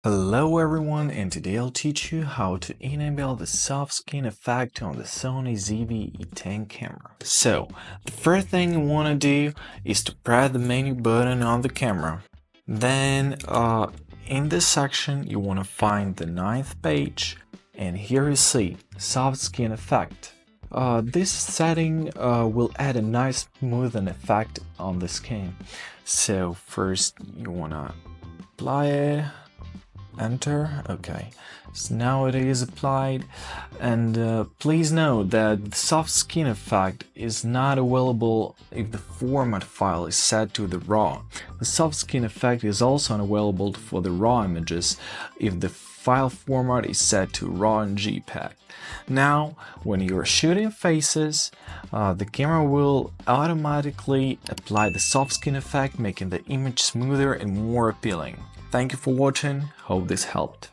Hello everyone, and today I'll teach you how to enable the soft skin effect on the Sony ZV-E10 camera. So, the first thing you want to do is to press the menu button on the camera. Then, in this section, you want to find the 9th page, and here you see soft skin effect. This setting will add a nice smoothing effect on the skin. So first you want to apply it. Enter. Okay, so now it is applied, and please note that the soft skin effect is not available if the format file is set to the RAW. The soft skin effect is also unavailable for the RAW images if the file format is set to RAW and JPEG. Now, when you are shooting faces, the camera will automatically apply the soft skin effect, making the image smoother and more appealing. Thank you for watching, hope this helped.